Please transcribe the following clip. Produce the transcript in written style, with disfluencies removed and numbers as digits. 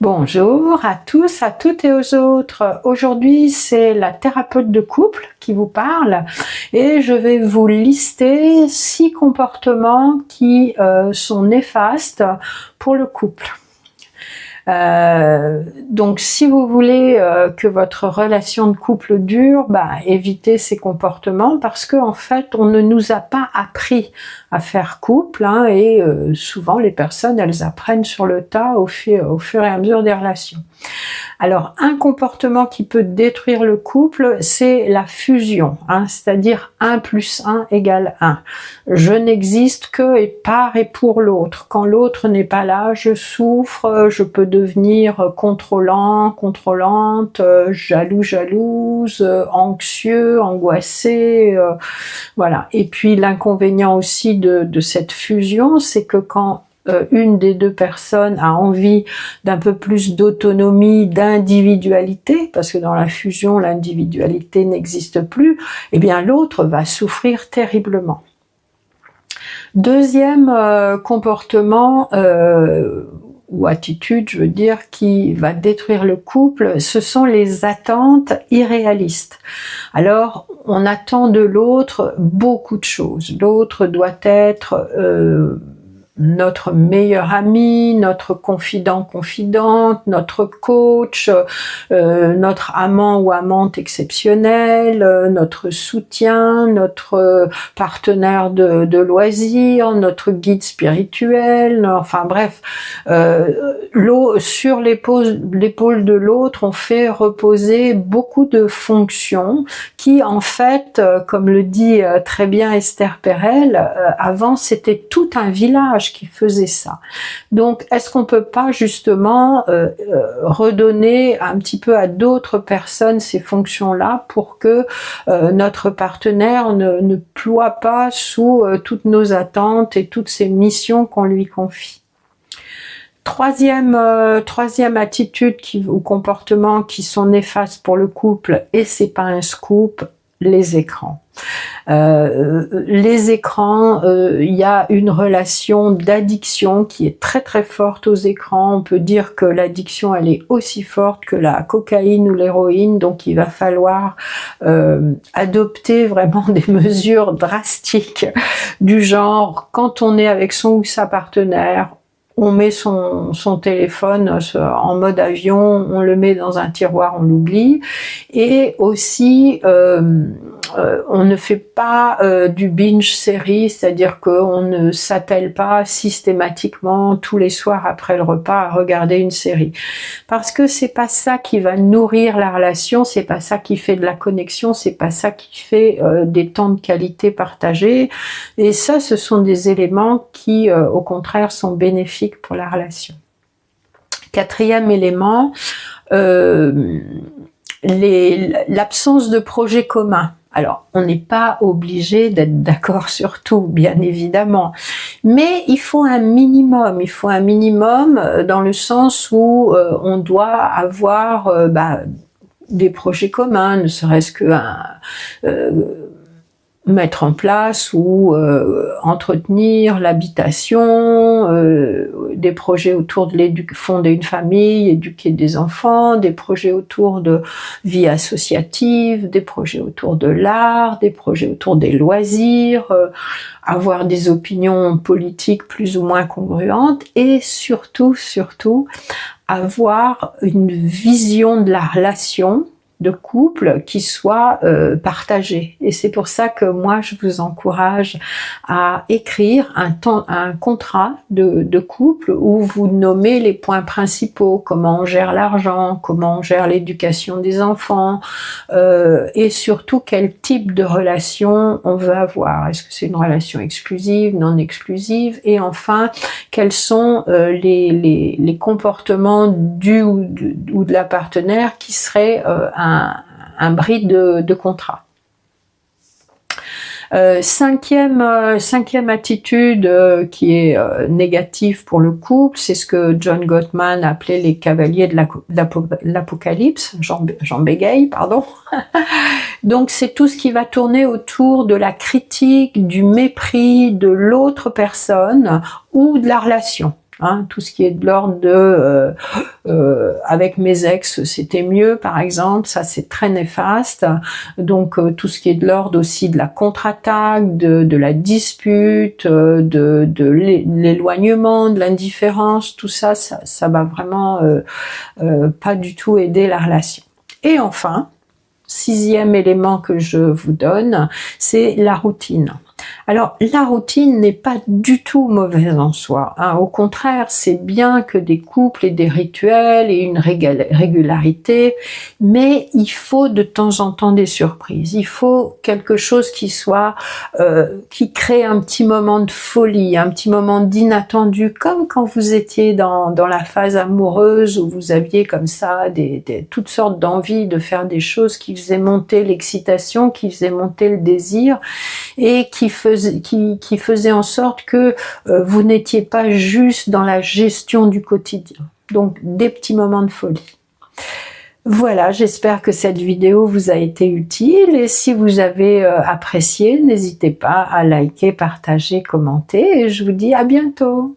Bonjour à tous, à toutes et aux autres. Aujourd'hui, c'est la thérapeute de couple qui vous parle et je vais vous lister 6 comportements qui sont néfastes pour le couple. Donc si vous voulez que votre relation de couple dure, évitez ces comportements parce que en fait on ne nous a pas appris à faire couple et souvent les personnes elles apprennent sur le tas au fur et à mesure des relations. Alors un comportement qui peut détruire le couple, c'est la fusion, c'est-à-dire 1 plus 1 égale 1. Je n'existe que et par et pour l'autre. Quand l'autre n'est pas là, je souffre, je peux devenir contrôlant, contrôlante, jaloux, jalouse, anxieux, angoissé, voilà. Et puis l'inconvénient aussi de cette fusion, c'est que quand une des deux personnes a envie d'un peu plus d'autonomie, d'individualité, parce que dans la fusion, l'individualité n'existe plus, eh bien l'autre va souffrir terriblement. Deuxième comportement ou attitude, je veux dire, qui va détruire le couple, ce sont les attentes irréalistes. Alors, on attend de l'autre beaucoup de choses. L'autre doit être notre meilleur ami, notre confidente, notre coach, notre amant ou amante exceptionnel, notre soutien, notre partenaire de loisirs, notre guide spirituel, enfin bref, sur l'épaule de l'autre, on fait reposer beaucoup de fonctions qui en fait, comme le dit très bien Esther Perel, avant c'était tout un village qui faisait ça. Donc, est-ce qu'on peut pas justement redonner un petit peu à d'autres personnes ces fonctions-là pour que notre partenaire ne ploie pas sous toutes nos attentes et toutes ces missions qu'on lui confie? Troisième attitude ou comportement qui sont néfastes pour le couple, et c'est pas un scoop, les écrans. Les écrans, il y a une relation d'addiction qui est très très forte aux écrans. On peut dire que l'addiction elle est aussi forte que la cocaïne ou l'héroïne, donc il va falloir adopter vraiment des mesures drastiques du genre quand on est avec son ou sa partenaire, on met son téléphone en mode avion, on le met dans un tiroir, on l'oublie. Et aussi, on ne fait pas du binge série, c'est-à-dire qu'on ne s'attelle pas systématiquement tous les soirs après le repas à regarder une série. Parce que c'est pas ça qui va nourrir la relation, c'est pas ça qui fait de la connexion, c'est pas ça qui fait des temps de qualité partagés. Et ça, ce sont des éléments qui, au contraire, sont bénéfiques pour la relation. Quatrième élément, l'absence de projet commun. Alors, on n'est pas obligé d'être d'accord sur tout, bien évidemment, mais il faut un minimum dans le sens où on doit avoir des projets communs, ne serait-ce que mettre en place ou entretenir l'habitation, des projets autour de fonder une famille, éduquer des enfants, des projets autour de vie associative, des projets autour de l'art, des projets autour des loisirs, avoir des opinions politiques plus ou moins congruentes et surtout avoir une vision de la relation de couple qui soit partagé. Et c'est pour ça que moi je vous encourage à écrire un contrat de couple où vous nommez les points principaux, comment on gère l'argent, comment on gère l'éducation des enfants, et surtout quel type de relation on veut avoir. Est-ce que c'est une relation exclusive, non exclusive, et enfin quels sont les comportements du ou de la partenaire qui seraient un bris de contrat. Cinquième attitude qui est négative pour le couple, c'est ce que John Gottman appelait les cavaliers de l'apocalypse, Jean bégaye, pardon. Donc c'est tout ce qui va tourner autour de la critique, du mépris de l'autre personne ou de la relation. hein, tout ce qui est de l'ordre de avec mes ex c'était mieux par exemple, ça c'est très néfaste. Donc tout ce qui est de l'ordre aussi de la contre-attaque, de la dispute, de l'éloignement, de l'indifférence, tout ça, ça va vraiment pas du tout aider la relation. Et enfin, 6e élément que je vous donne, c'est la routine. Alors, la routine n'est pas du tout mauvaise en soi, hein. Au contraire, c'est bien que des couples aient des rituels et une régularité, mais il faut de temps en temps des surprises. Il faut quelque chose qui soit, qui crée un petit moment de folie, un petit moment d'inattendu, comme quand vous étiez dans la phase amoureuse où vous aviez comme ça toutes sortes d'envies de faire des choses qui faisaient monter l'excitation, qui faisaient monter le désir et qui faisait en sorte que vous n'étiez pas juste dans la gestion du quotidien. Donc des petits moments de folie. Voilà, j'espère que cette vidéo vous a été utile et si vous avez apprécié, n'hésitez pas à liker, partager, commenter et je vous dis à bientôt.